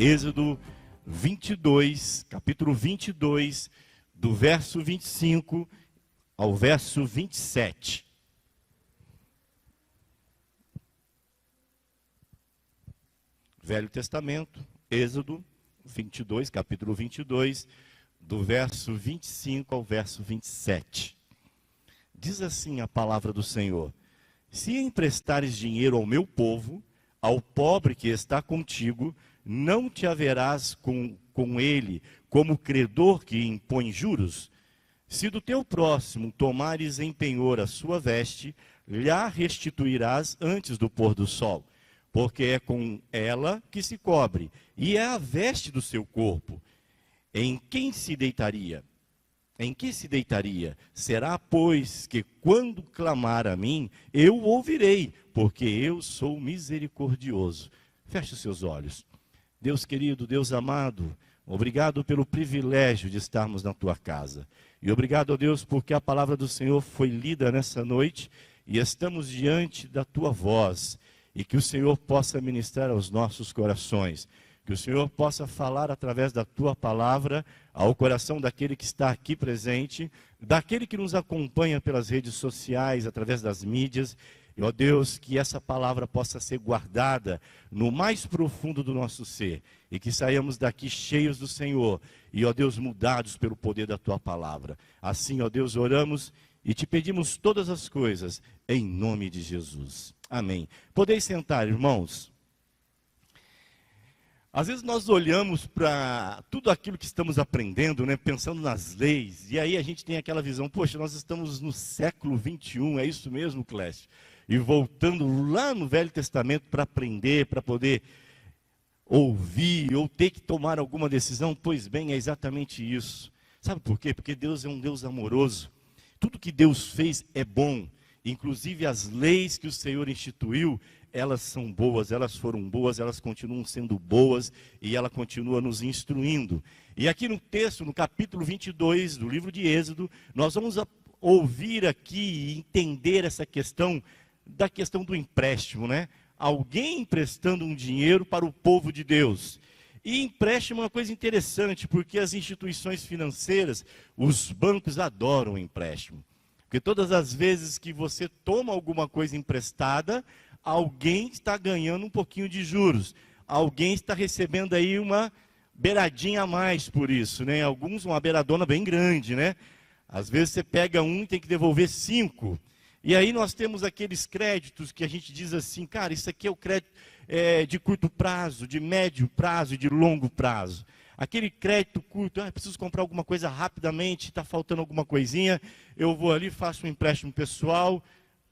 Êxodo 22, capítulo 22, do verso 25 ao verso 27. Velho Testamento, Êxodo 22, capítulo 22, do verso 25 ao verso 27. Diz assim a palavra do Senhor: se emprestares dinheiro ao meu povo, ao pobre que está contigo, não te haverás com ele como credor que impõe juros? Se do teu próximo tomares em penhor a sua veste, lhe restituirás antes do pôr do sol, porque é com ela que se cobre, e é a veste do seu corpo. Em quem se deitaria? Em que se deitaria? Será, pois, que quando clamar a mim, eu o ouvirei, porque eu sou misericordioso. Feche os seus olhos. Deus querido, Deus amado, obrigado pelo privilégio de estarmos na tua casa. E obrigado, ó Deus, porque a palavra do Senhor foi lida nessa noite e estamos diante da tua voz. E que o Senhor possa ministrar aos nossos corações. Que o Senhor possa falar através da tua palavra ao coração daquele que está aqui presente, daquele que nos acompanha pelas redes sociais, através das mídias. E, ó Deus, que essa palavra possa ser guardada no mais profundo do nosso ser. E que saiamos daqui cheios do Senhor. E, ó Deus, mudados pelo poder da tua palavra. Assim, ó Deus, oramos e te pedimos todas as coisas em nome de Jesus. Amém. Podeis sentar, irmãos. Às vezes nós olhamos para tudo aquilo que estamos aprendendo, né, pensando nas leis, e aí a gente tem aquela visão, poxa, nós estamos no século 21, é isso mesmo, Clécio? E voltando lá no Velho Testamento para aprender, para poder ouvir ou ter que tomar alguma decisão, pois bem, é exatamente isso. Sabe por quê? Porque Deus é um Deus amoroso. Tudo que Deus fez é bom, inclusive as leis que o Senhor instituiu, elas são boas, elas foram boas, elas continuam sendo boas e ela continua nos instruindo. E aqui no texto, no capítulo 22 do livro de Êxodo, nós vamos ouvir aqui e entender essa questão, da questão do empréstimo, né? Alguém emprestando um dinheiro para o povo de Deus. E empréstimo é uma coisa interessante, porque as instituições financeiras, os bancos adoram o empréstimo. Porque todas as vezes que você toma alguma coisa emprestada, alguém está ganhando um pouquinho de juros. Alguém está recebendo aí uma beiradinha a mais por isso, né? Alguns uma beiradona bem grande, né? Às vezes você pega um e tem que devolver 5. E aí nós temos aqueles créditos que a gente diz assim, cara, isso aqui é o crédito de curto prazo, de médio prazo e de longo prazo. Aquele crédito curto, preciso comprar alguma coisa rapidamente, está faltando alguma coisinha, eu vou ali, faço um empréstimo pessoal,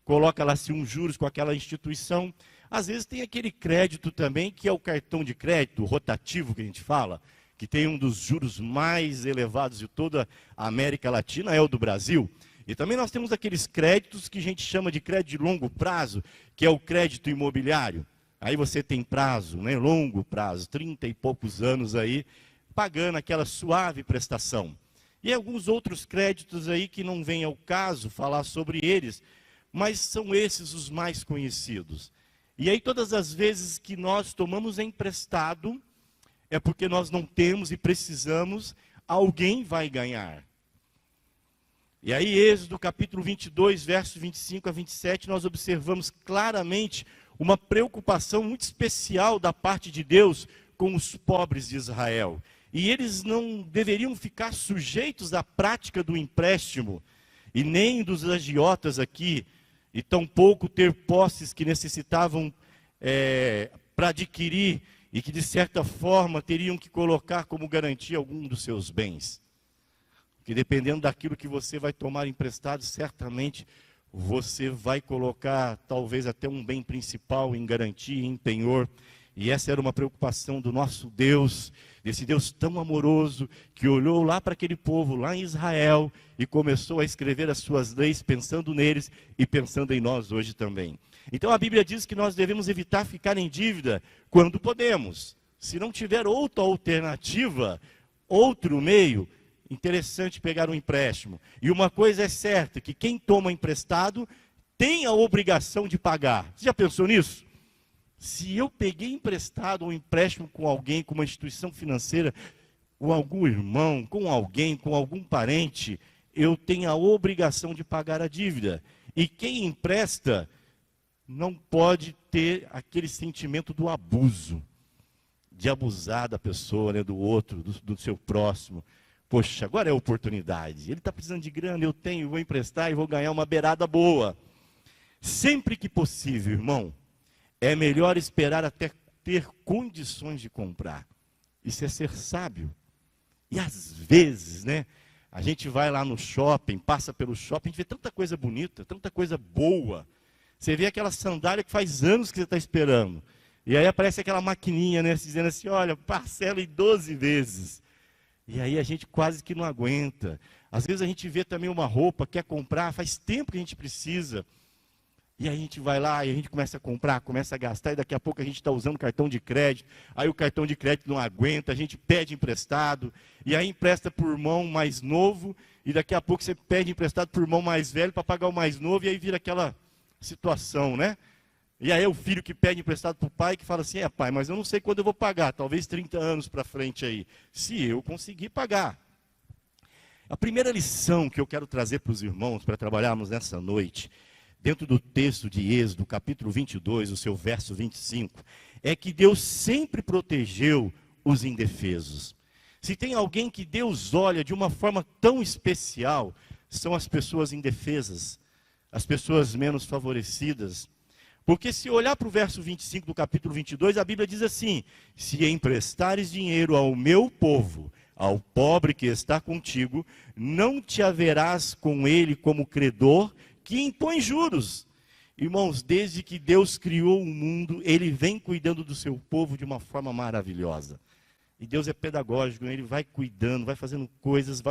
coloca lá um juros com aquela instituição. Às vezes tem aquele crédito também, que é o cartão de crédito rotativo que a gente fala, que tem um dos juros mais elevados de toda a América Latina, é o do Brasil. E também nós temos aqueles créditos que a gente chama de crédito de longo prazo, que é o crédito imobiliário. Aí você tem prazo, né, longo prazo, 30 e poucos anos aí, pagando aquela suave prestação. E alguns outros créditos aí que não vem ao caso falar sobre eles, mas são esses os mais conhecidos. E aí todas as vezes que nós tomamos emprestado, é porque nós não temos e precisamos, alguém vai ganhar. E aí Êxodo capítulo 22, versos 25 a 27, nós observamos claramente uma preocupação muito especial da parte de Deus com os pobres de Israel. E eles não deveriam ficar sujeitos à prática do empréstimo, e nem dos agiotas aqui, e tampouco ter posses que necessitavam para adquirir, e que de certa forma teriam que colocar como garantia algum dos seus bens. Que dependendo daquilo que você vai tomar emprestado, certamente você vai colocar talvez até um bem principal em garantia, em penhor. E essa era uma preocupação do nosso Deus, desse Deus tão amoroso, que olhou lá para aquele povo, lá em Israel, e começou a escrever as suas leis, pensando neles e pensando em nós hoje também. Então a Bíblia diz que nós devemos evitar ficar em dívida quando podemos. Se não tiver outra alternativa, outro meio, interessante pegar um empréstimo. E uma coisa é certa, que quem toma emprestado tem a obrigação de pagar. Você já pensou nisso? Se eu peguei emprestado um empréstimo com alguém, com uma instituição financeira, com algum irmão, com alguém, com algum parente, eu tenho a obrigação de pagar a dívida. E quem empresta não pode ter aquele sentimento do abuso, de abusar da pessoa, né, do outro, do seu próximo. Poxa, agora é a oportunidade. Ele está precisando de grana, eu tenho, vou emprestar e vou ganhar uma beirada boa. Sempre que possível, irmão, é melhor esperar até ter condições de comprar. Isso é ser sábio. E às vezes, né, a gente vai lá no shopping, passa pelo shopping, a gente vê tanta coisa bonita, tanta coisa boa. Você vê aquela sandália que faz anos que você está esperando. E aí aparece aquela maquininha, né, dizendo assim, olha, parcela em 12 vezes. E aí a gente quase que não aguenta. Às vezes a gente vê também uma roupa, quer comprar, faz tempo que a gente precisa. E aí a gente vai lá e a gente começa a comprar, começa a gastar, e daqui a pouco a gente está usando cartão de crédito, aí o cartão de crédito não aguenta, a gente pede emprestado, e aí empresta por irmão mais novo, e daqui a pouco você pede emprestado por irmão mais velho para pagar o mais novo, e aí vira aquela situação, né? E aí é o filho que pede emprestado para o pai, que fala assim, pai, mas eu não sei quando eu vou pagar, talvez 30 anos para frente aí, se eu conseguir pagar. A primeira lição que eu quero trazer para os irmãos, para trabalharmos nessa noite, dentro do texto de Êxodo, capítulo 22, o seu verso 25, é que Deus sempre protegeu os indefesos. Se tem alguém que Deus olha de uma forma tão especial, são as pessoas indefesas, as pessoas menos favorecidas. Porque se olhar para o verso 25 do capítulo 22, a Bíblia diz assim, se emprestares dinheiro ao meu povo, ao pobre que está contigo, não te haverás com ele como credor, que impõe juros. Irmãos, desde que Deus criou o mundo, Ele vem cuidando do seu povo de uma forma maravilhosa. E Deus é pedagógico, Ele vai cuidando, vai fazendo coisas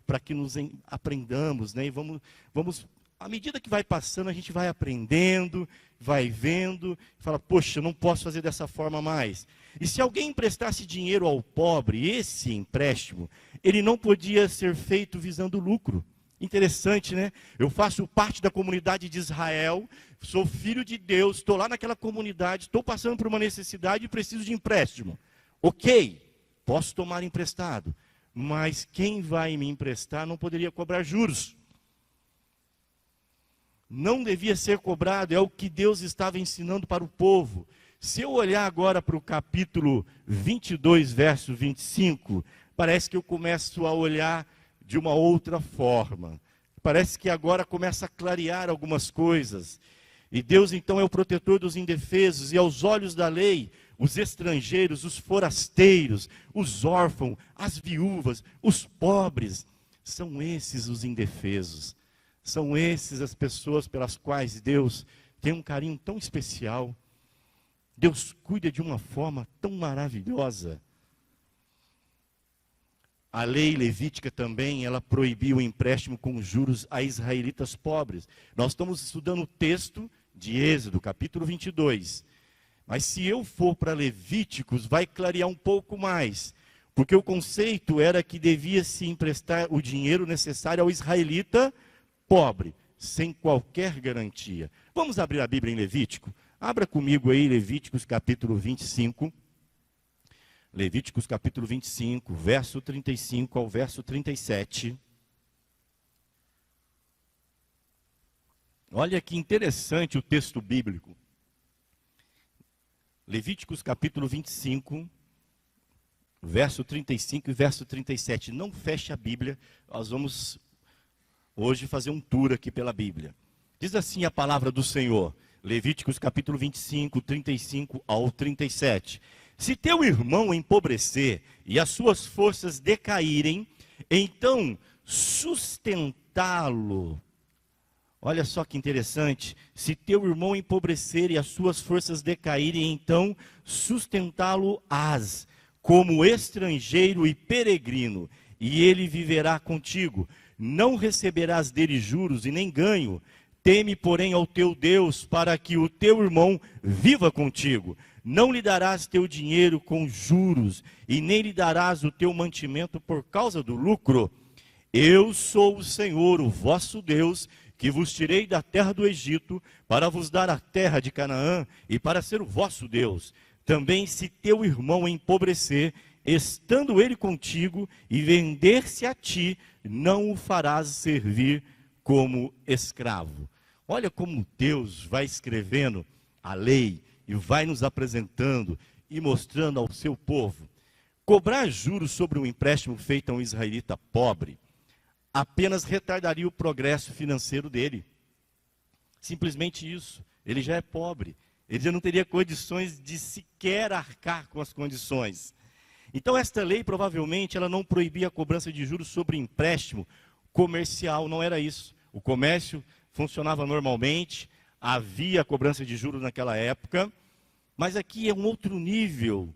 para que nos aprendamos, né? E vamos, à medida que vai passando, a gente vai aprendendo, vai vendo, fala, poxa, não posso fazer dessa forma mais. E se alguém emprestasse dinheiro ao pobre, esse empréstimo, ele não podia ser feito visando lucro. Interessante, né? Eu faço parte da comunidade de Israel, sou filho de Deus, estou lá naquela comunidade, estou passando por uma necessidade e preciso de empréstimo. Ok, posso tomar emprestado, mas quem vai me emprestar não poderia cobrar juros. Não devia ser cobrado, é o que Deus estava ensinando para o povo. Se eu olhar agora para o capítulo 22, verso 25, parece que eu começo a olhar de uma outra forma. Parece que agora começa a clarear algumas coisas. E Deus então é o protetor dos indefesos, e aos olhos da lei, os estrangeiros, os forasteiros, os órfãos, as viúvas, os pobres, são esses os indefesos. São esses as pessoas pelas quais Deus tem um carinho tão especial. Deus cuida de uma forma tão maravilhosa. A lei levítica também, ela proibiu o empréstimo com juros a israelitas pobres. Nós estamos estudando o texto de Êxodo, capítulo 22. Mas se eu for para Levíticos, vai clarear um pouco mais. Porque o conceito era que devia se emprestar o dinheiro necessário ao israelita pobre, sem qualquer garantia. Vamos abrir a Bíblia em Levítico? Abra comigo aí Levíticos, capítulo 25. Levíticos capítulo 25, verso 35 ao verso 37. Olha que interessante o texto bíblico. Levíticos capítulo 25, verso 35 e verso 37. Não feche a Bíblia, nós vamos hoje fazer um tour aqui pela Bíblia. Diz assim a palavra do Senhor, Levíticos capítulo 25, 35 ao 37. Se teu irmão empobrecer e as suas forças decaírem, então sustentá-lo. Olha só que interessante. Se teu irmão empobrecer e as suas forças decaírem, então sustentá-lo-ás como estrangeiro e peregrino, e ele viverá contigo. Não receberás dele juros e nem ganho. Teme, porém, ao teu Deus, para que o teu irmão viva contigo. Não lhe darás teu dinheiro com juros, e nem lhe darás o teu mantimento por causa do lucro. Eu sou o Senhor, o vosso Deus, que vos tirei da terra do Egito, para vos dar a terra de Canaã, e para ser o vosso Deus. Também se teu irmão empobrecer, estando ele contigo, e vender-se a ti, não o farás servir como escravo. Olha como Deus vai escrevendo a lei, e vai nos apresentando e mostrando ao seu povo. Cobrar juros sobre um empréstimo feito a um israelita pobre apenas retardaria o progresso financeiro dele. Simplesmente isso. Ele já é pobre. Ele já não teria condições de sequer arcar com as condições. Então esta lei provavelmente ela não proibia a cobrança de juros sobre empréstimo comercial, não era isso. O comércio funcionava normalmente, havia cobrança de juros naquela época, mas aqui é um outro nível.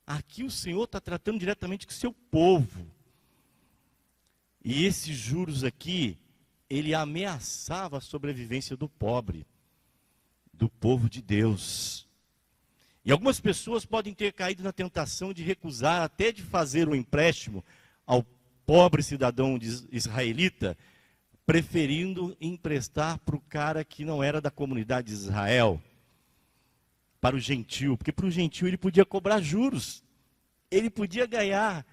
Aqui o Senhor está tratando diretamente com o seu povo. E esses juros aqui, ele ameaçava a sobrevivência do pobre, do povo de Deus. E algumas pessoas podem ter caído na tentação de recusar, até de fazer um empréstimo ao pobre cidadão israelita, preferindo emprestar para o cara que não era da comunidade de Israel, para o gentil, porque para o gentil ele podia cobrar juros, ele podia ganhar,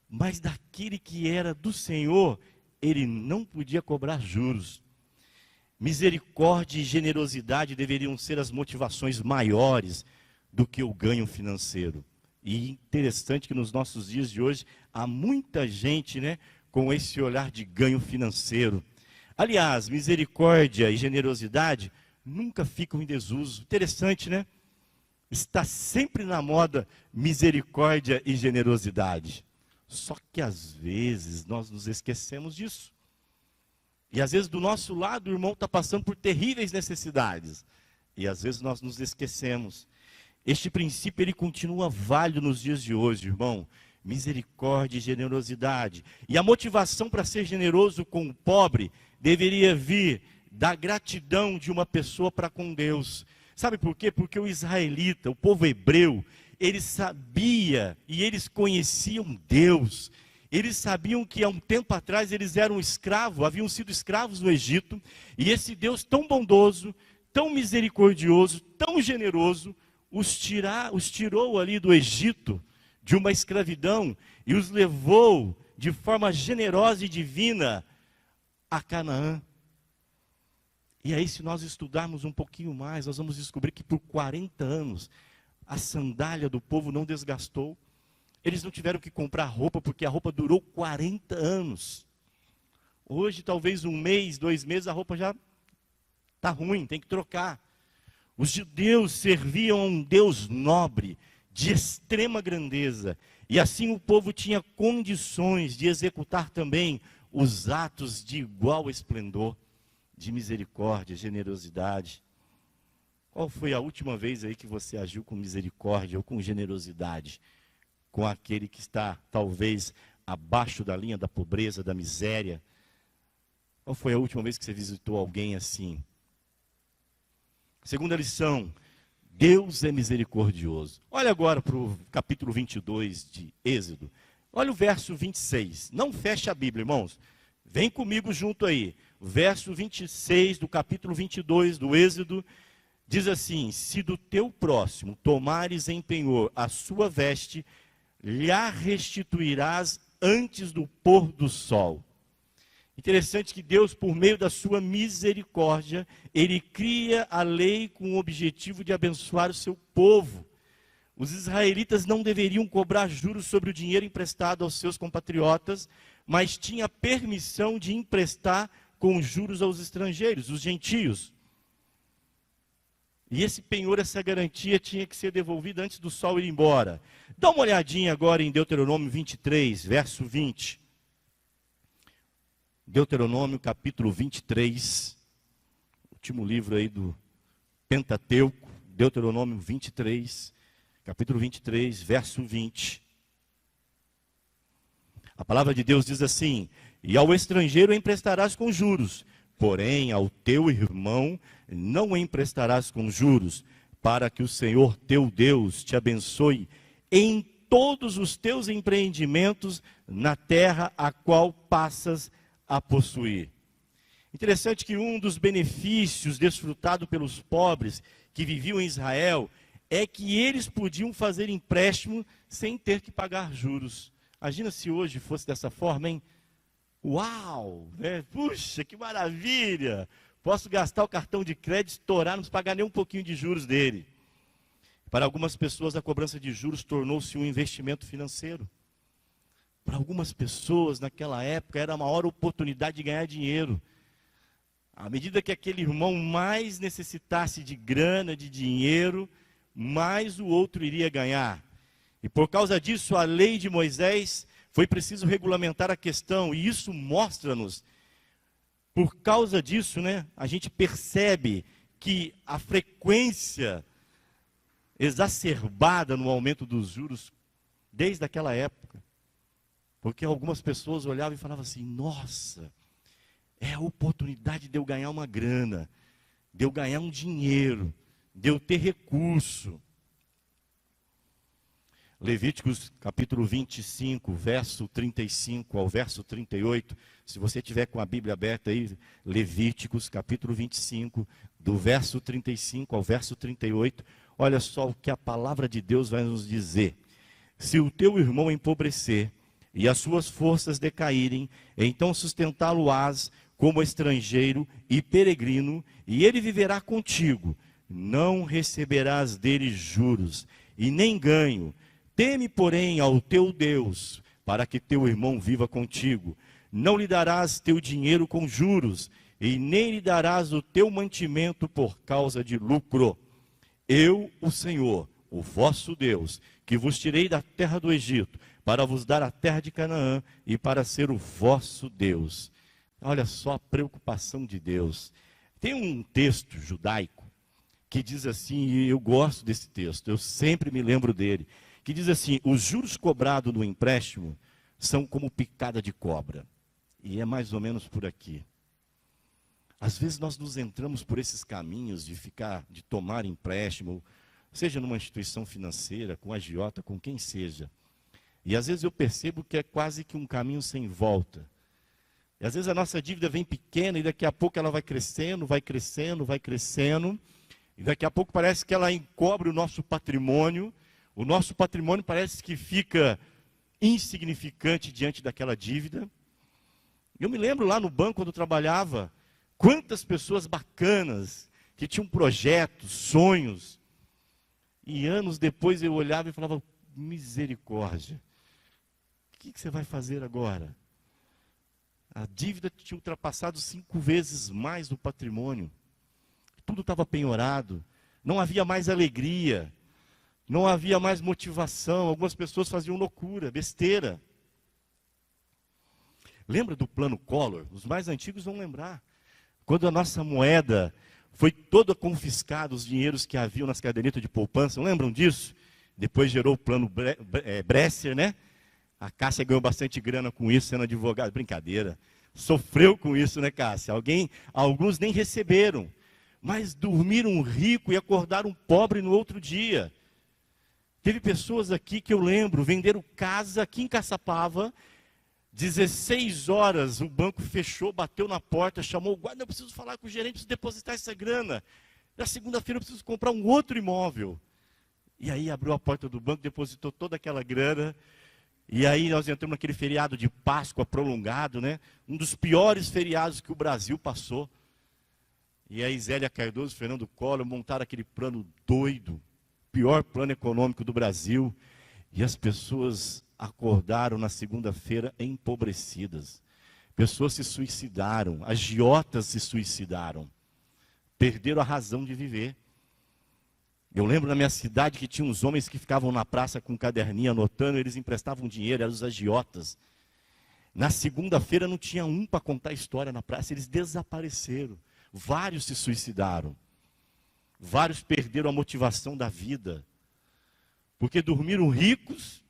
mas daquele que era do Senhor, ele não podia cobrar juros. Misericórdia e generosidade deveriam ser as motivações maiores do que o ganho financeiro. E interessante que nos nossos dias de hoje, há muita gente, com esse olhar de ganho financeiro. Aliás, misericórdia e generosidade nunca ficam em desuso. Interessante, Está sempre na moda misericórdia e generosidade. Só que às vezes nós nos esquecemos disso. E às vezes do nosso lado o irmão está passando por terríveis necessidades. E às vezes nós nos esquecemos. Este princípio ele continua válido nos dias de hoje, irmão. Misericórdia e generosidade. E a motivação para ser generoso com o pobre deveria vir da gratidão de uma pessoa para com Deus. Sabe por quê? Porque o israelita, o povo hebreu, ele sabia e eles conheciam Deus. Eles sabiam que há um tempo atrás eles eram escravos, haviam sido escravos no Egito. E esse Deus tão bondoso, tão misericordioso, tão generoso, os tirou ali do Egito, de uma escravidão, e os levou de forma generosa e divina a Canaã. E aí, se nós estudarmos um pouquinho mais, nós vamos descobrir que por 40 anos, a sandália do povo não desgastou. Eles não tiveram que comprar roupa, porque a roupa durou 40 anos. Hoje, talvez 1 mês, 2 meses, a roupa já está ruim, tem que trocar. Os judeus serviam a um Deus nobre, de extrema grandeza. E assim o povo tinha condições de executar também os atos de igual esplendor, de misericórdia, generosidade. Qual foi a última vez aí que você agiu com misericórdia ou com generosidade? Com aquele que está, talvez, abaixo da linha da pobreza, da miséria? Qual foi a última vez que você visitou alguém assim? Segunda lição, Deus é misericordioso. Olha agora para o capítulo 22 de Êxodo. Olha o verso 26. Não feche a Bíblia, irmãos. Vem comigo junto aí. O verso 26 do capítulo 22 do Êxodo diz assim: se do teu próximo tomares em penhor a sua veste, lhe restituirás antes do pôr do sol. Interessante que Deus, por meio da sua misericórdia, Ele cria a lei com o objetivo de abençoar o seu povo. Os israelitas não deveriam cobrar juros sobre o dinheiro emprestado aos seus compatriotas, mas tinha permissão de emprestar com juros aos estrangeiros, os gentios. E esse penhor, essa garantia tinha que ser devolvida antes do sol ir embora. Dá uma olhadinha agora em Deuteronômio 23, verso 20. Deuteronômio capítulo 23, último livro aí do Pentateuco, Deuteronômio 23, capítulo 23, verso 20. A palavra de Deus diz assim: e ao estrangeiro emprestarás com juros, porém ao teu irmão não emprestarás com juros, para que o Senhor teu Deus te abençoe em todos os teus empreendimentos na terra a qual passas a possuir. Interessante que um dos benefícios desfrutados pelos pobres que viviam em Israel é que eles podiam fazer empréstimo sem ter que pagar juros. Imagina se hoje fosse dessa forma, hein? Uau! Né? Puxa, que maravilha! Posso gastar o cartão de crédito, estourar, não preciso pagar nem um pouquinho de juros dele. Para algumas pessoas, a cobrança de juros tornou-se um investimento financeiro. Para algumas pessoas, naquela época, era a maior oportunidade de ganhar dinheiro. À medida que aquele irmão mais necessitasse de grana, de dinheiro, mais o outro iria ganhar. E por causa disso, a lei de Moisés foi preciso regulamentar a questão. E isso mostra-nos, por causa disso, né, a gente percebe que a frequência exacerbada no aumento dos juros, desde aquela época. Porque algumas pessoas olhavam e falavam assim, nossa, é a oportunidade de eu ganhar uma grana, de eu ganhar um dinheiro, de eu ter recurso. Levíticos capítulo 25, verso 35 ao verso 38, se você tiver com a Bíblia aberta aí, Levíticos capítulo 25, do verso 35 ao verso 38, olha só o que a palavra de Deus vai nos dizer. Se o teu irmão empobrecer e as suas forças decaírem, então sustentá-lo-ás como estrangeiro e peregrino, e ele viverá contigo. Não receberás dele juros, e nem ganho. Teme, porém, ao teu Deus, para que teu irmão viva contigo. Não lhe darás teu dinheiro com juros, e nem lhe darás o teu mantimento por causa de lucro. Eu, o Senhor, o vosso Deus, que vos tirei da terra do Egito, para vos dar a terra de Canaã, e para ser o vosso Deus. Olha só a preocupação de Deus. Tem um texto judaico que diz assim, e eu gosto desse texto, eu sempre me lembro dele, que diz assim, os juros cobrados no empréstimo são como picada de cobra. E é mais ou menos por aqui. Às vezes nós nos entramos por esses caminhos de tomar empréstimo, seja numa instituição financeira, com agiota, com quem seja. E às vezes eu percebo que é quase que um caminho sem volta. E às vezes a nossa dívida vem pequena e daqui a pouco ela vai crescendo, vai crescendo, vai crescendo. E daqui a pouco parece que ela encobre o nosso patrimônio. O nosso patrimônio parece que fica insignificante diante daquela dívida. Eu me lembro lá no banco, quando eu trabalhava, quantas pessoas bacanas, que tinham projetos, sonhos. E anos depois eu olhava e falava, misericórdia, o que você vai fazer agora? A dívida tinha ultrapassado 5 vezes mais do patrimônio. Tudo estava penhorado, não havia mais alegria. Não havia mais motivação, algumas pessoas faziam loucura, besteira. Lembra do plano Collor? Os mais antigos vão lembrar. Quando a nossa moeda foi toda confiscada, os dinheiros que haviam nas cadernetas de poupança, lembram disso? Depois gerou o plano Bresser, né? A Cássia ganhou bastante grana com isso, sendo advogada. Brincadeira. Sofreu com isso, né, Cássia? Alguns nem receberam, mas dormiram rico e acordaram pobre no outro dia. Teve pessoas aqui que eu lembro, venderam casa aqui em Caçapava, 16 horas, o banco fechou, bateu na porta, chamou o guarda, eu preciso falar com o gerente, preciso depositar essa grana. Na segunda-feira eu preciso comprar um outro imóvel. E aí abriu a porta do banco, depositou toda aquela grana, e aí nós entramos naquele feriado de Páscoa prolongado, né? Um dos piores feriados que o Brasil passou. E aí Zélia Cardoso e Fernando Collor montaram aquele plano doido, pior plano econômico do Brasil, e as pessoas acordaram na segunda-feira empobrecidas. Pessoas se suicidaram, agiotas se suicidaram, perderam a razão de viver. Eu lembro na minha cidade que tinha uns homens que ficavam na praça com um caderninho anotando, eles emprestavam dinheiro, eram os agiotas. Na segunda-feira não tinha um para contar história na praça, eles desapareceram. Vários se suicidaram. Vários perderam a motivação da vida, porque dormiram ricos,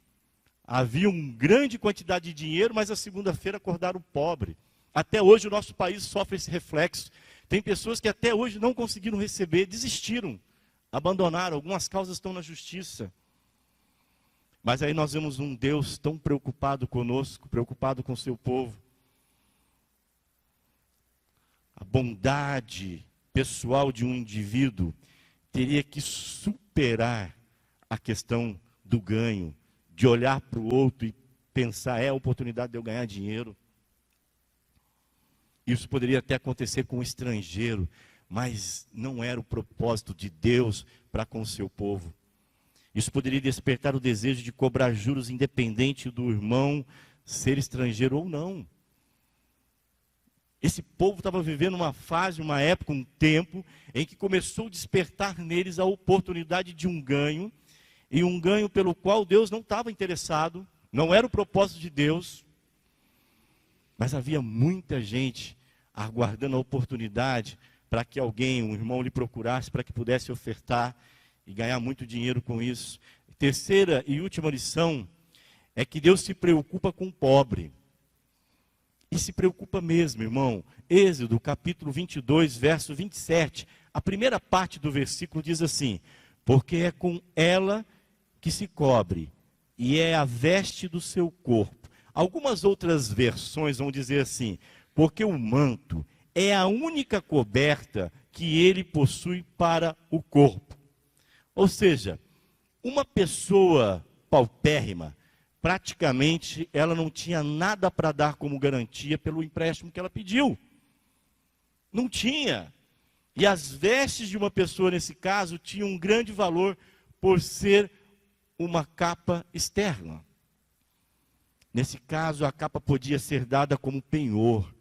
havia uma grande quantidade de dinheiro, mas a segunda-feira acordaram pobre. Até hoje o nosso país sofre esse reflexo. Tem pessoas que até hoje não conseguiram receber, desistiram, abandonaram, algumas causas estão na justiça. Mas aí nós vemos um Deus tão preocupado conosco, preocupado com o seu povo. bondade pessoal de um indivíduo teria que superar a questão do ganho, de olhar para o outro e pensar, é a oportunidade de eu ganhar dinheiro. Isso poderia até acontecer com um estrangeiro, mas não era o propósito de Deus para com o seu povo. Isso poderia despertar o desejo de cobrar juros independente do irmão ser estrangeiro ou não. Esse povo estava vivendo uma fase, uma época, um tempo, em que começou a despertar neles a oportunidade de um ganho, e um ganho pelo qual Deus não estava interessado, não era o propósito de Deus, mas havia muita gente aguardando a oportunidade para que alguém, um irmão, lhe procurasse, para que pudesse ofertar e ganhar muito dinheiro com isso. Terceira e última lição é que Deus se preocupa com o pobre. E se preocupa mesmo, irmão. Êxodo, capítulo 22, verso 27. A primeira parte do versículo diz assim: porque é com ela que se cobre, e é a veste do seu corpo. Algumas outras versões vão dizer assim: porque o manto é a única coberta que ele possui para o corpo. Ou seja, uma pessoa paupérrima, praticamente ela não tinha nada para dar como garantia pelo empréstimo que ela pediu. Não tinha. E as vestes de uma pessoa, nesse caso, tinham um grande valor por ser uma capa externa. Nesse caso, a capa podia ser dada como penhor,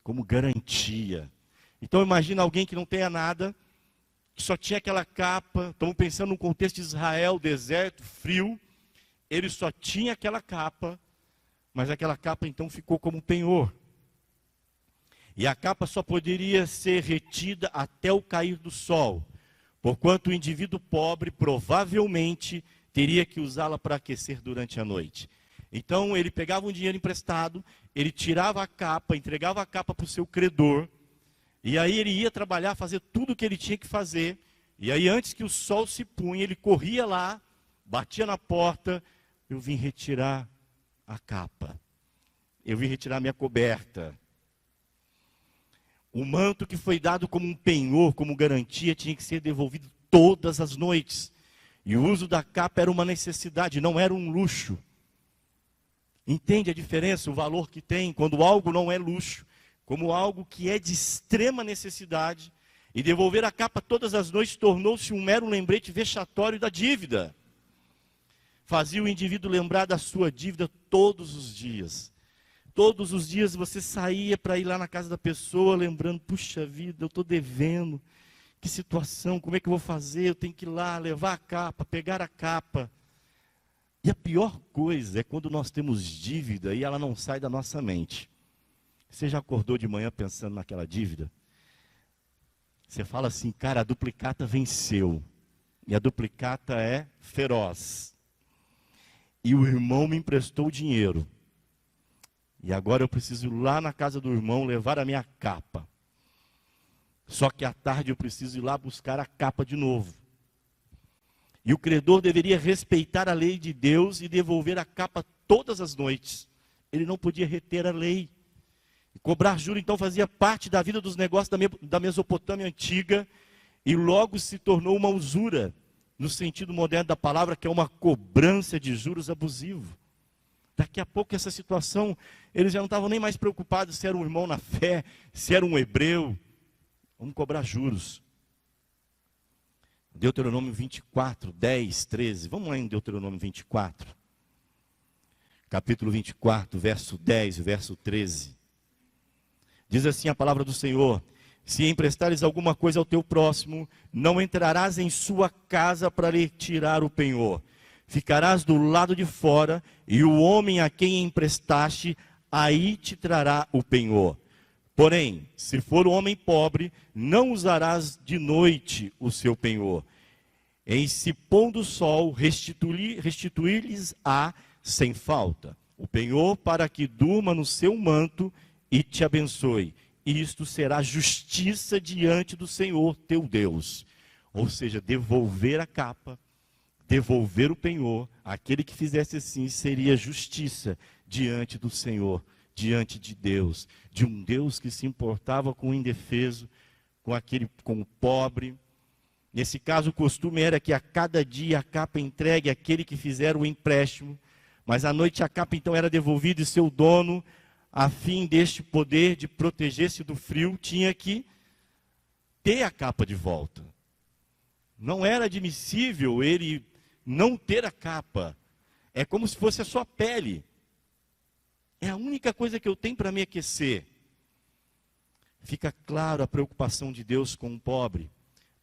como garantia. Então imagina alguém que não tenha nada, que só tinha aquela capa. Estamos pensando no contexto de Israel, deserto, frio. Ele só tinha aquela capa, mas aquela capa então ficou como penhor. E a capa só poderia ser retida até o cair do sol, porquanto o indivíduo pobre provavelmente teria que usá-la para aquecer durante a noite. Então ele pegava um dinheiro emprestado, ele tirava a capa, entregava a capa para o seu credor, e aí ele ia trabalhar, fazer tudo o que ele tinha que fazer, e aí antes que o sol se punha, ele corria lá, batia na porta: eu vim retirar a capa, eu vim retirar minha coberta. O manto que foi dado como um penhor, como garantia, tinha que ser devolvido todas as noites. E o uso da capa era uma necessidade, não era um luxo. Entende a diferença, o valor que tem quando algo não é luxo, como algo que é de extrema necessidade. E devolver a capa todas as noites tornou-se um mero lembrete vexatório da dívida. Fazia o indivíduo lembrar da sua dívida todos os dias. Todos os dias você saía para ir lá na casa da pessoa, lembrando: puxa vida, eu estou devendo, que situação, como é que eu vou fazer? Eu tenho que ir lá, levar a capa, pegar a capa. E a pior coisa é quando nós temos dívida e ela não sai da nossa mente. Você já acordou de manhã pensando naquela dívida? Você fala assim: cara, a duplicata venceu. E a duplicata é feroz. E o irmão me emprestou o dinheiro. E agora eu preciso ir lá na casa do irmão levar a minha capa. Só que à tarde eu preciso ir lá buscar a capa de novo. E o credor deveria respeitar a lei de Deus e devolver a capa todas as noites. Ele não podia reter a lei. E cobrar juros então fazia parte da vida dos negócios da Mesopotâmia antiga, e logo se tornou uma usura, no sentido moderno da palavra, que é uma cobrança de juros abusivo. Daqui a pouco essa situação, eles já não estavam nem mais preocupados se era um irmão na fé, se era um hebreu. Vamos cobrar juros. Deuteronômio 24, 10, 13. Vamos lá em Deuteronômio 24. Capítulo 24, verso 10, verso 13. Diz assim a palavra do Senhor: se emprestares alguma coisa ao teu próximo, não entrarás em sua casa para lhe tirar o penhor. Ficarás do lado de fora, e o homem a quem emprestaste, aí te trará o penhor. Porém, se for um homem pobre, não usarás de noite o seu penhor. Em se pondo o sol, restituir-lhes-á sem falta o penhor, para que durma no seu manto e te abençoe. Isto será justiça diante do Senhor teu Deus. Ou seja, devolver a capa, devolver o penhor, aquele que fizesse assim seria justiça diante do Senhor diante de Deus, de um Deus que se importava com o indefeso, com o pobre. Nesse caso, o costume era que a cada dia a capa entregue àquele que fizera o empréstimo, mas à noite a capa então era devolvida e seu dono, a fim deste poder de proteger-se do frio, tinha que ter a capa de volta. Não era admissível ele não ter a capa. É como se fosse a sua pele. É a única coisa que eu tenho para me aquecer. Fica claro a preocupação de Deus com o pobre,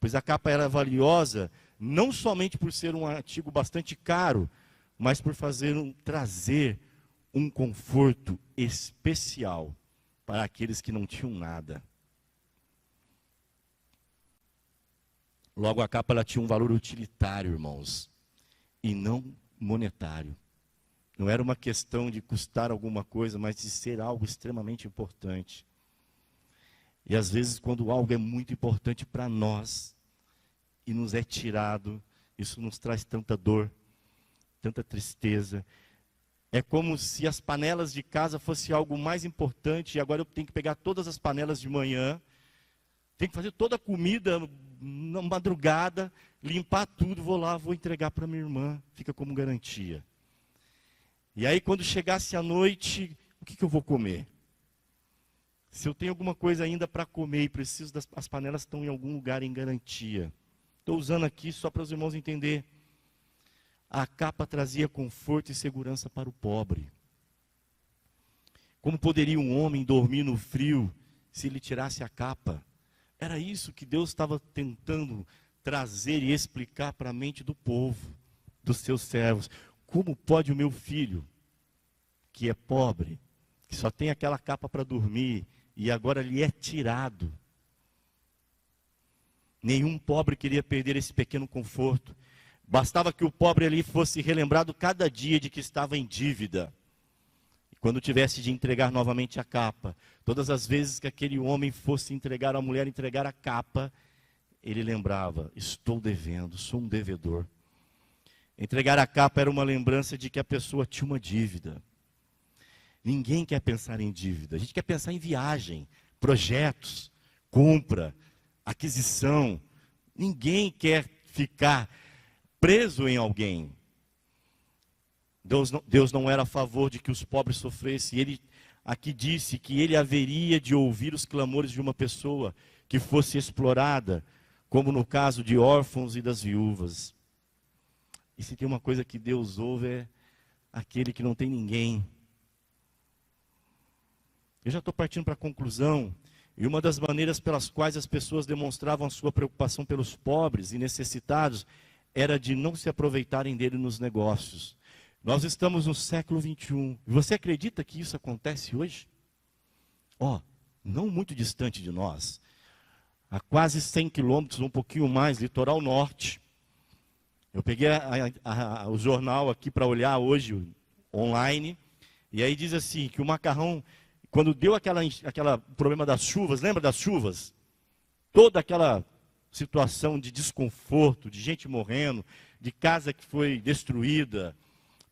pois a capa era valiosa não somente por ser um artigo bastante caro, mas por trazer um conforto especial para aqueles que não tinham nada. Logo, a capa ela tinha um valor utilitário, irmãos, e não monetário. Não era uma questão de custar alguma coisa, mas de ser algo extremamente importante. E às vezes, quando algo é muito importante para nós e nos é tirado, isso nos traz tanta dor, tanta tristeza. É como se as panelas de casa fosse algo mais importante, e agora eu tenho que pegar todas as panelas de manhã, tenho que fazer toda a comida na madrugada, limpar tudo, vou entregar para minha irmã, fica como garantia. E aí quando chegasse a noite, o que eu vou comer? Se eu tenho alguma coisa ainda para comer e preciso as panelas estão em algum lugar em garantia. Estou usando aqui só para os irmãos entenderem. A capa trazia conforto e segurança para o pobre. Como poderia um homem dormir no frio se ele tirasse a capa? Era isso que Deus estava tentando trazer e explicar para a mente do povo, dos seus servos. Como pode o meu filho, que é pobre, que só tem aquela capa para dormir, e agora lhe é tirado? Nenhum pobre queria perder esse pequeno conforto. Bastava que o pobre ali fosse relembrado cada dia de que estava em dívida. E quando tivesse de entregar novamente a capa, todas as vezes que aquele homem fosse entregar, a mulher entregar a capa, ele lembrava: estou devendo, sou um devedor. Entregar a capa era uma lembrança de que a pessoa tinha uma dívida. Ninguém quer pensar em dívida. A gente quer pensar em viagem, projetos, compra, aquisição. Ninguém quer ficar preso em alguém. Deus não era a favor de que os pobres sofressem. Ele aqui disse que ele haveria de ouvir os clamores de uma pessoa que fosse explorada, como no caso de órfãos e das viúvas. E se tem uma coisa que Deus ouve, é aquele que não tem ninguém. Eu já estou partindo para a conclusão. E uma das maneiras pelas quais as pessoas demonstravam a sua preocupação pelos pobres e necessitados era de não se aproveitarem dele nos negócios. Nós estamos no século 21. E você acredita que isso acontece hoje? Não muito distante de nós. A quase 100 quilômetros, um pouquinho mais, litoral norte. Eu peguei o jornal aqui para olhar hoje, online. E aí diz assim, que o macarrão, quando deu aquela problema das chuvas, lembra das chuvas? Toda aquela situação de desconforto, de gente morrendo, de casa que foi destruída.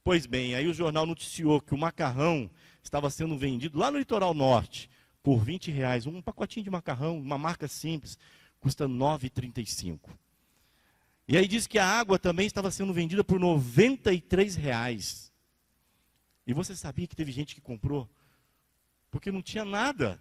Pois bem, aí o jornal noticiou que o macarrão estava sendo vendido lá no litoral norte por R$20. Um pacotinho de macarrão, uma marca simples, custa R$ 9,35. E aí diz que a água também estava sendo vendida por R$93. E você sabia que teve gente que comprou? Porque não tinha nada.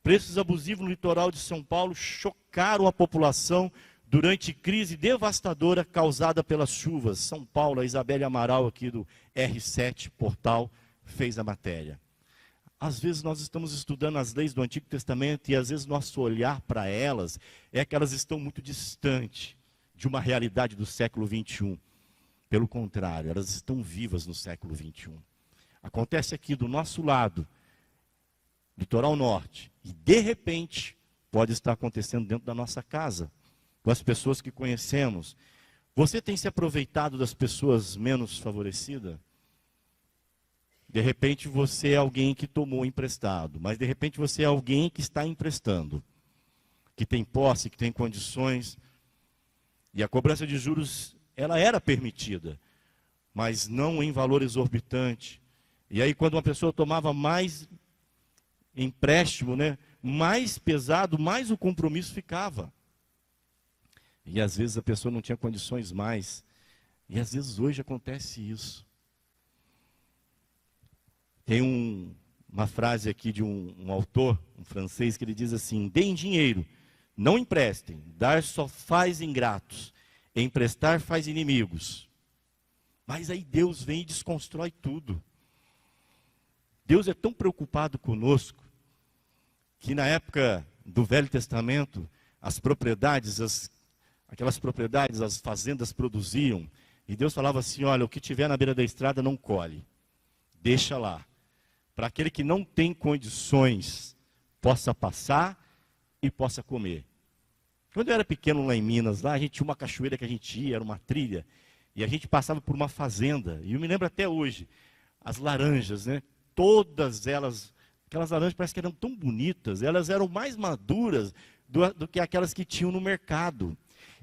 Preços abusivos no litoral de São Paulo chocaram a população durante crise devastadora causada pelas chuvas. São Paulo, a Isabelle Amaral aqui do R7 Portal fez a matéria. Às vezes nós estamos estudando as leis do Antigo Testamento e às vezes nosso olhar para elas é que elas estão muito distantes de uma realidade do século 21. Pelo contrário, elas estão vivas no século 21. Acontece aqui do nosso lado, litoral norte, e de repente pode estar acontecendo dentro da nossa casa, com as pessoas que conhecemos. Você tem se aproveitado das pessoas menos favorecidas? De repente você é alguém que tomou emprestado, mas de repente você é alguém que está emprestando, que tem posse, que tem condições, e a cobrança de juros, ela era permitida, mas não em valor exorbitante. E aí quando uma pessoa tomava mais empréstimo, né, mais pesado, mais o compromisso ficava. E às vezes a pessoa não tinha condições mais. E às vezes hoje acontece isso. Tem uma frase aqui de um autor, um francês, que ele diz assim: deem dinheiro, não emprestem, dar só faz ingratos, emprestar faz inimigos. Mas aí Deus vem e desconstrói tudo. Deus é tão preocupado conosco, que na época do Velho Testamento, aquelas propriedades, as fazendas produziam, e Deus falava assim: olha, o que tiver na beira da estrada não colhe, deixa lá, para aquele que não tem condições, possa passar e possa comer. Quando eu era pequeno lá em Minas, lá a gente tinha uma cachoeira que a gente ia, era uma trilha, e a gente passava por uma fazenda, e eu me lembro até hoje, as laranjas, né? Todas elas, aquelas laranjas parece que eram tão bonitas, elas eram mais maduras do que aquelas que tinham no mercado.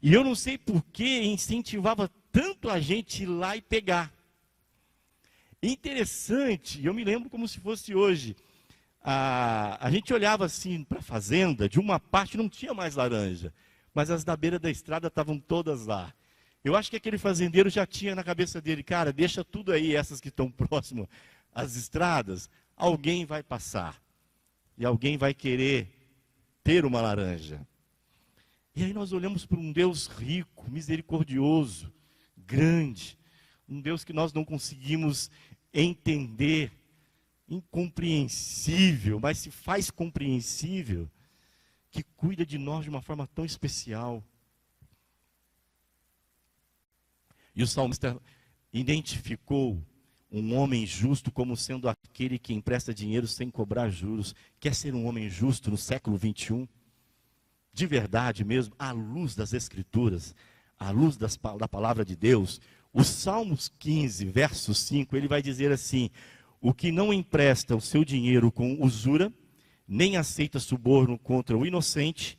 E eu não sei por que incentivava tanto a gente ir lá e pegar. Interessante, eu me lembro como se fosse hoje. A gente olhava assim para a fazenda, de uma parte não tinha mais laranja, mas as da beira da estrada estavam todas lá. Eu acho que aquele fazendeiro já tinha na cabeça dele: cara, deixa tudo aí, essas que estão próximas às estradas, alguém vai passar. E alguém vai querer ter uma laranja. E aí nós olhamos para um Deus rico, misericordioso, grande, um Deus que nós não conseguimos entender, incompreensível, mas se faz compreensível, que cuida de nós de uma forma tão especial. E o salmista identificou um homem justo como sendo aquele que empresta dinheiro sem cobrar juros. Quer ser um homem justo no século 21? De verdade mesmo, à luz das Escrituras, à luz da palavra de Deus. O Salmos 15, verso 5, ele vai dizer assim: o que não empresta o seu dinheiro com usura, nem aceita suborno contra o inocente,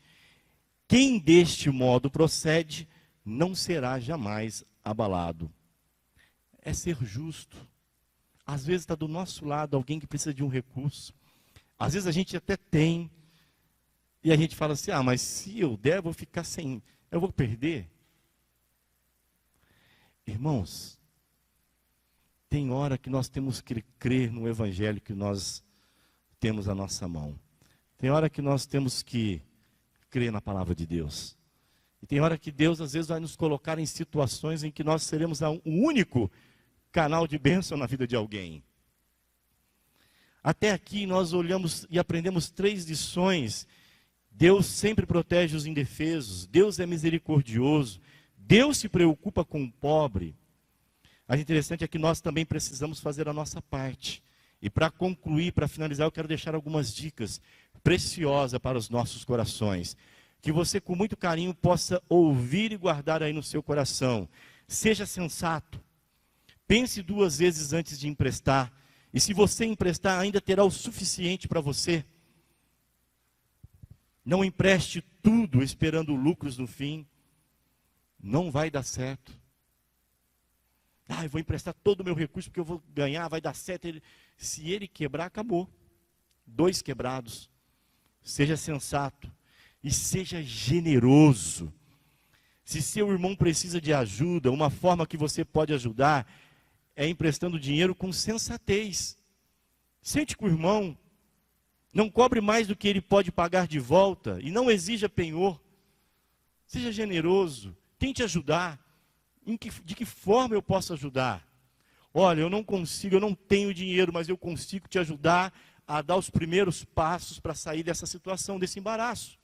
quem deste modo procede, não será jamais abalado. É ser justo. Às vezes está do nosso lado alguém que precisa de um recurso. Às vezes a gente até tem, e a gente fala assim: ah, mas se eu der, eu vou ficar sem, eu vou perder. Irmãos, tem hora que nós temos que crer no evangelho que nós temos à nossa mão. Tem hora que nós temos que crer na palavra de Deus. E tem hora que Deus às vezes vai nos colocar em situações em que nós seremos o único canal de bênção na vida de alguém. Até aqui nós olhamos e aprendemos 3 lições. Deus sempre protege os indefesos, Deus é misericordioso, Deus se preocupa com o pobre. Mas interessante é que nós também precisamos fazer a nossa parte. E para concluir, para finalizar, eu quero deixar algumas dicas preciosas para os nossos corações. Que você com muito carinho possa ouvir e guardar aí no seu coração. Seja sensato. Pense 2 vezes antes de emprestar. E se você emprestar, ainda terá o suficiente para você. Não empreste tudo esperando lucros no fim. Não vai dar certo. Ah, eu vou emprestar todo o meu recurso porque eu vou ganhar, vai dar certo. Se ele quebrar, acabou. 2 quebrados. Seja sensato e seja generoso. Se seu irmão precisa de ajuda, uma forma que você pode ajudar é emprestando dinheiro com sensatez. Sente com o irmão, não cobre mais do que ele pode pagar de volta e não exija penhor. Seja generoso, tente ajudar. De que forma eu posso ajudar? Olha, eu não consigo, eu não tenho dinheiro, mas eu consigo te ajudar a dar os primeiros passos para sair dessa situação, desse embaraço.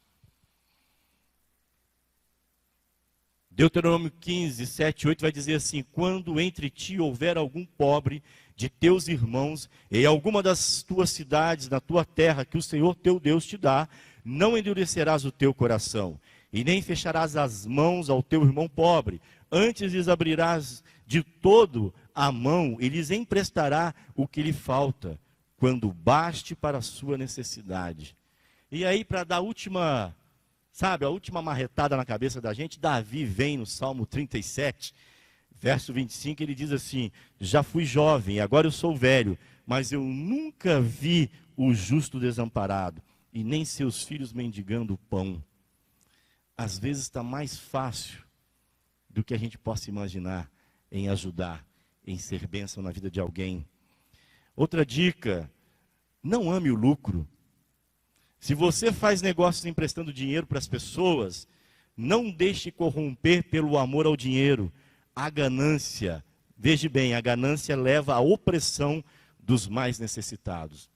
Deuteronômio 15, 7, 8 vai dizer assim: quando entre ti houver algum pobre de teus irmãos, em alguma das tuas cidades, na tua terra, que o Senhor teu Deus te dá, não endurecerás o teu coração, e nem fecharás as mãos ao teu irmão pobre, antes lhes abrirás de todo a mão, e lhes emprestará o que lhe falta, quando baste para a sua necessidade. E aí, para dar a última marretada na cabeça da gente, Davi vem no Salmo 37, Verso 25, ele diz assim: já fui jovem, agora eu sou velho, mas eu nunca vi o justo desamparado, e nem seus filhos mendigando pão. Às vezes está mais fácil do que a gente possa imaginar em ajudar, em ser bênção na vida de alguém. Outra dica: não ame o lucro. Se você faz negócios emprestando dinheiro para as pessoas, não deixe corromper pelo amor ao dinheiro. A ganância, veja bem, a ganância leva à opressão dos mais necessitados.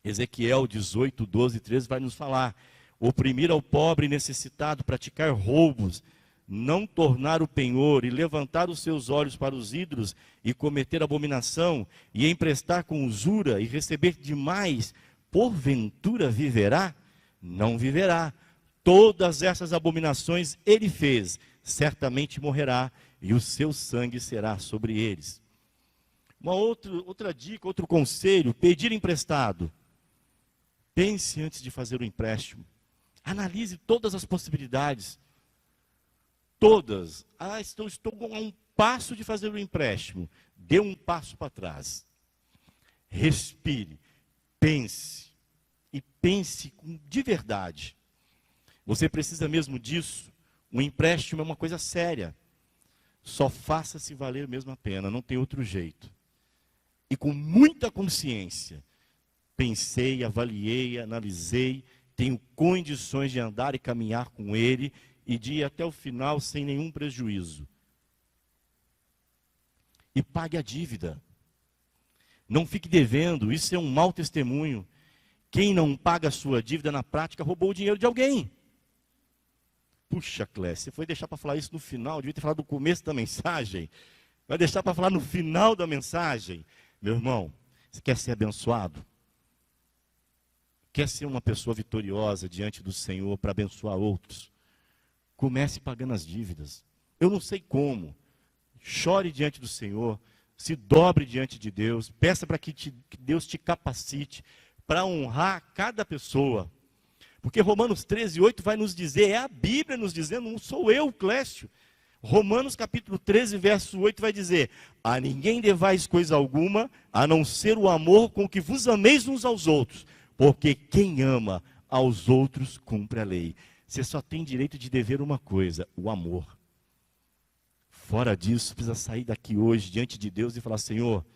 Ezequiel 18, 12 e 13 vai nos falar: oprimir ao pobre e necessitado, praticar roubos, não tornar o penhor e levantar os seus olhos para os ídolos e cometer abominação e emprestar com usura e receber demais, porventura viverá? Não viverá. Todas essas abominações ele fez, certamente morrerá, e o seu sangue será sobre eles. Uma outra dica, outro conselho: pedir emprestado. Pense antes de fazer o empréstimo. Analise todas as possibilidades. Todas. Estou a um passo de fazer o empréstimo. Dê um passo para trás. Respire. Pense. E pense de verdade. Você precisa mesmo disso? Um empréstimo é uma coisa séria. Só faça se valer mesmo a pena, não tem outro jeito. E com muita consciência, pensei, avaliei, analisei, tenho condições de andar e caminhar com ele e de ir até o final sem nenhum prejuízo. E pague a dívida. Não fique devendo, isso é um mau testemunho. Quem não paga a sua dívida na prática roubou o dinheiro de alguém. Puxa, Clécio, você foi deixar para falar isso no final, devia ter falado no começo da mensagem. Vai deixar para falar no final da mensagem. Meu irmão, você quer ser abençoado? Quer ser uma pessoa vitoriosa diante do Senhor para abençoar outros? Comece pagando as dívidas. Eu não sei como. Chore diante do Senhor, se dobre diante de Deus, peça para que Deus te capacite para honrar cada pessoa. Porque Romanos 13, 8 vai nos dizer, é a Bíblia nos dizendo, não sou eu, Clécio. Romanos capítulo 13, verso 8 vai dizer: a ninguém devais coisa alguma, a não ser o amor com que vos ameis uns aos outros, porque quem ama aos outros cumpre a lei. Você só tem direito de dever uma coisa: o amor. Fora disso, precisa sair daqui hoje, diante de Deus, e falar: Senhor,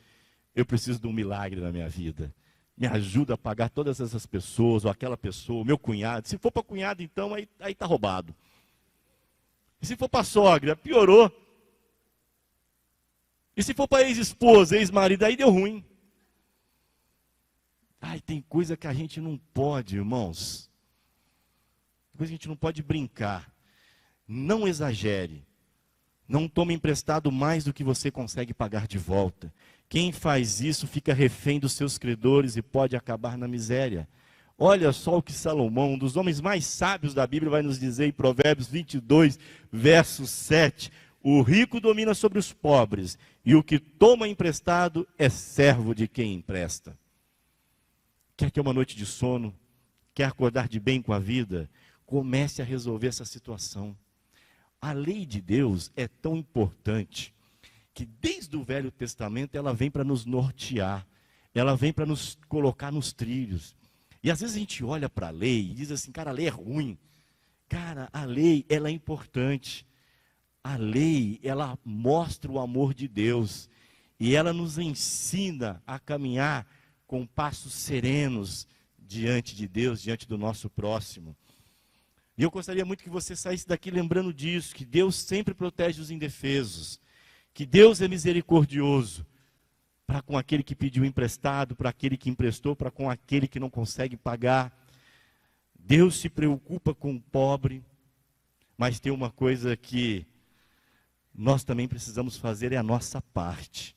eu preciso de um milagre na minha vida. Me ajuda a pagar todas essas pessoas, ou aquela pessoa, o meu cunhado. Se for para cunhado, então, aí está roubado. E se for para sogra, piorou. E se for para ex-esposa, ex-marido, aí deu ruim. Tem coisa que a gente não pode, irmãos. Tem coisa que a gente não pode brincar. Não exagere. Não tome emprestado mais do que você consegue pagar de volta. Quem faz isso fica refém dos seus credores e pode acabar na miséria. Olha só o que Salomão, um dos homens mais sábios da Bíblia, vai nos dizer em Provérbios 22, verso 7. O rico domina sobre os pobres, e o que toma emprestado é servo de quem empresta. Quer ter uma noite de sono? Quer acordar de bem com a vida? Comece a resolver essa situação. A lei de Deus é tão importante que desde o Velho Testamento ela vem para nos nortear, ela vem para nos colocar nos trilhos. E às vezes a gente olha para a lei e diz assim: cara, a lei é ruim. Cara, a lei, ela é importante. A lei, ela mostra o amor de Deus e ela nos ensina a caminhar com passos serenos diante de Deus, diante do nosso próximo. E eu gostaria muito que você saísse daqui lembrando disso, que Deus sempre protege os indefesos, que Deus é misericordioso para com aquele que pediu emprestado, para aquele que emprestou, para com aquele que não consegue pagar. Deus se preocupa com o pobre, mas tem uma coisa que nós também precisamos fazer, é a nossa parte.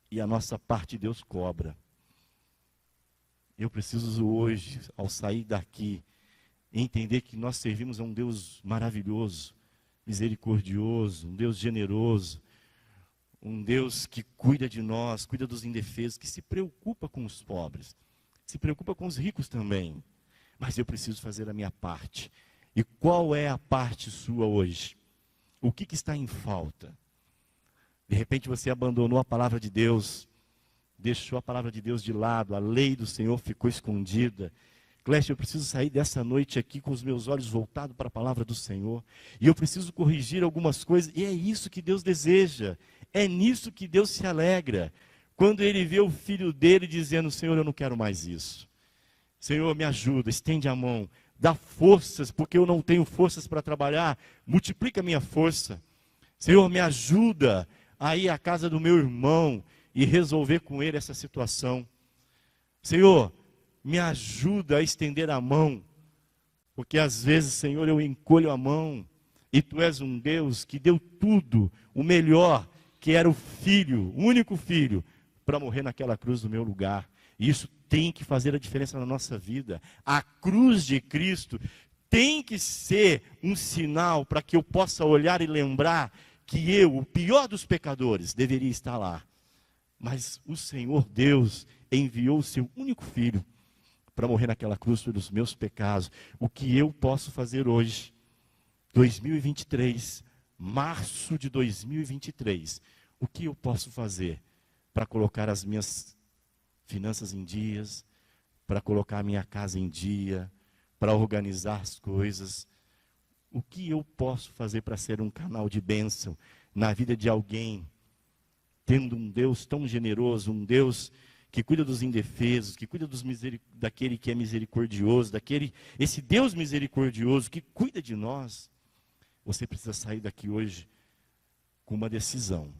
E a nossa parte Deus cobra. Eu preciso hoje, ao sair daqui, entender que nós servimos a um Deus maravilhoso, misericordioso, um Deus generoso, um Deus que cuida de nós, cuida dos indefesos, que se preocupa com os pobres, se preocupa com os ricos também. Mas eu preciso fazer a minha parte. E qual é a parte sua hoje? O que está em falta? De repente você abandonou a palavra de Deus, deixou a palavra de Deus de lado, a lei do Senhor ficou escondida. Clécio, eu preciso sair dessa noite aqui com os meus olhos voltados para a palavra do Senhor. E eu preciso corrigir algumas coisas. E é isso que Deus deseja. É nisso que Deus se alegra. Quando Ele vê o filho dele dizendo, Senhor, eu não quero mais isso. Senhor, me ajuda, estende a mão. Dá forças, porque eu não tenho forças para trabalhar. Multiplica a minha força. Senhor, me ajuda a ir à casa do meu irmão e resolver com ele essa situação. Senhor, me ajuda a estender a mão, porque às vezes, Senhor, eu encolho a mão, e Tu és um Deus que deu tudo, o melhor, que era o Filho, o único Filho, para morrer naquela cruz no meu lugar. E isso tem que fazer a diferença na nossa vida. A cruz de Cristo tem que ser um sinal para que eu possa olhar e lembrar que eu, o pior dos pecadores, deveria estar lá. Mas o Senhor Deus enviou o Seu único Filho para morrer naquela cruz pelos meus pecados. O que eu posso fazer hoje, 2023, março de 2023, o que eu posso fazer para colocar as minhas finanças em dias, para colocar a minha casa em dia, para organizar as coisas? O que eu posso fazer para ser um canal de bênção na vida de alguém, tendo um Deus tão generoso, um Deus que cuida dos indefesos, que cuida daquele que é misericordioso, esse Deus misericordioso que cuida de nós? Você precisa sair daqui hoje com uma decisão.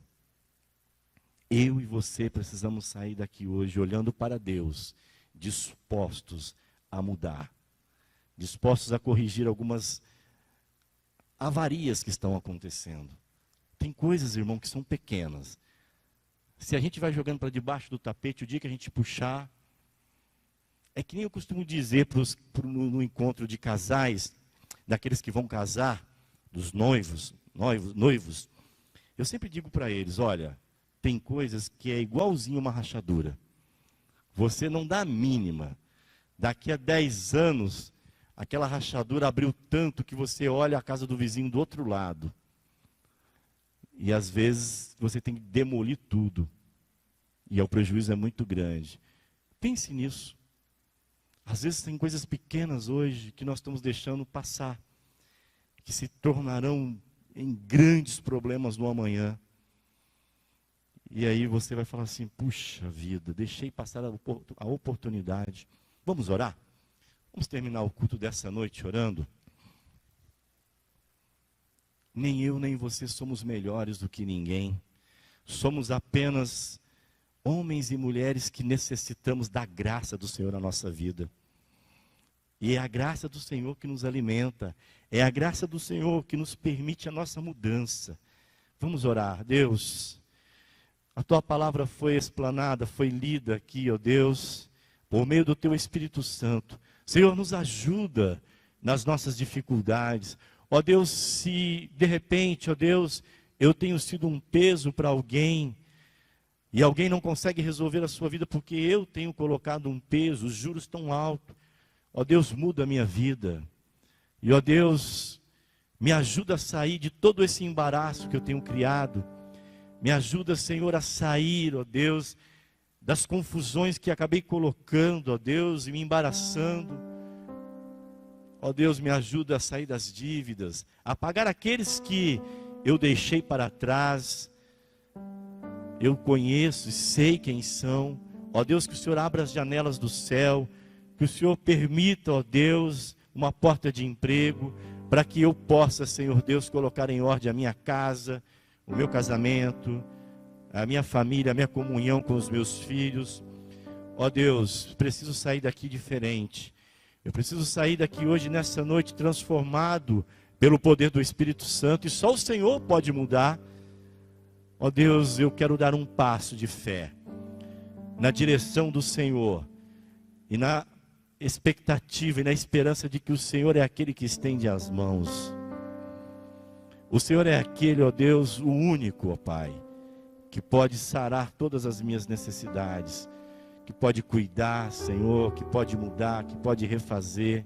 Eu e você precisamos sair daqui hoje olhando para Deus, dispostos a mudar, dispostos a corrigir algumas avarias que estão acontecendo. Tem coisas, irmão, que são pequenas. Se a gente vai jogando para debaixo do tapete, o dia que a gente puxar, é que nem eu costumo dizer no encontro de casais, daqueles que vão casar, dos noivos, eu sempre digo para eles, olha, tem coisas que é igualzinho uma rachadura. Você não dá a mínima. Daqui a 10 anos, aquela rachadura abriu tanto que você olha a casa do vizinho do outro lado. E às vezes você tem que demolir tudo. E o prejuízo é muito grande. Pense nisso. Às vezes tem coisas pequenas hoje que nós estamos deixando passar, que se tornarão em grandes problemas no amanhã. E aí você vai falar assim, puxa vida, deixei passar a oportunidade. Vamos orar? Vamos terminar o culto dessa noite orando? Nem eu nem você somos melhores do que ninguém. Somos apenas homens e mulheres que necessitamos da graça do Senhor na nossa vida. E é a graça do Senhor que nos alimenta. É a graça do Senhor que nos permite a nossa mudança. Vamos orar. Deus, a Tua palavra foi explanada, foi lida aqui, ó Deus, por meio do Teu Espírito Santo. Senhor, nos ajuda nas nossas dificuldades. Ó Deus, se de repente, ó Deus, eu tenho sido um peso para alguém, e alguém não consegue resolver a sua vida porque eu tenho colocado um peso, os juros tão altos. Ó Deus, muda a minha vida. E ó Deus, me ajuda a sair de todo esse embaraço que eu tenho criado. Me ajuda, Senhor, a sair, ó Deus, das confusões que acabei colocando, ó Deus, e me embaraçando. Ó Deus, me ajuda a sair das dívidas, a pagar aqueles que eu deixei para trás. Eu conheço e sei quem são. Ó Deus, que o Senhor abra as janelas do céu, que o Senhor permita, ó Deus, uma porta de emprego, para que eu possa, Senhor Deus, colocar em ordem a minha casa, o meu casamento, a minha família, a minha comunhão com os meus filhos. Ó Deus, preciso sair daqui diferente. Eu preciso sair daqui hoje, nessa noite, transformado pelo poder do Espírito Santo, e só o Senhor pode mudar. Ó Deus, eu quero dar um passo de fé na direção do Senhor e na expectativa e na esperança de que o Senhor é aquele que estende as mãos. O Senhor é aquele, ó Deus, o único, ó Pai, que pode sarar todas as minhas necessidades, que pode cuidar, Senhor, que pode mudar, que pode refazer.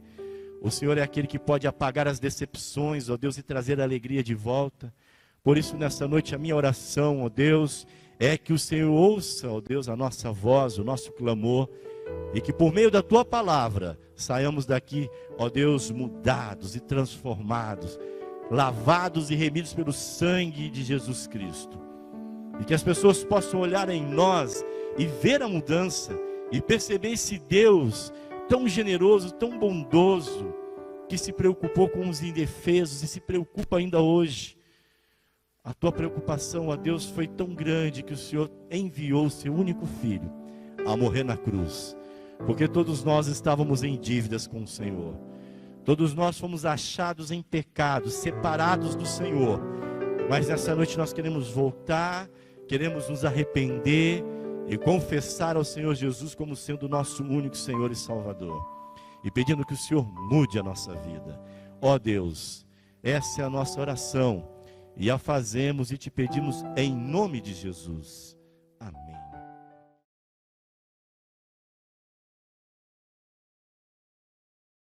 O Senhor é aquele que pode apagar as decepções, ó Deus, e trazer a alegria de volta. Por isso, nessa noite, a minha oração, ó Deus, é que o Senhor ouça, ó Deus, a nossa voz, o nosso clamor, e que por meio da Tua palavra, saiamos daqui, ó Deus, mudados e transformados, lavados e remidos pelo sangue de Jesus Cristo. E que as pessoas possam olhar em nós e ver a mudança, e perceber esse Deus tão generoso, tão bondoso, que se preocupou com os indefesos e se preocupa ainda hoje. A tua preocupação, ó Deus, foi tão grande que o Senhor enviou o seu único filho a morrer na cruz, porque todos nós estávamos em dívidas com o Senhor. Todos nós fomos achados em pecado, separados do Senhor. Mas nessa noite nós queremos voltar, queremos nos arrepender e confessar ao Senhor Jesus como sendo o nosso único Senhor e Salvador. E pedindo que o Senhor mude a nossa vida. Ó Deus, essa é a nossa oração. E a fazemos e te pedimos em nome de Jesus. Amém.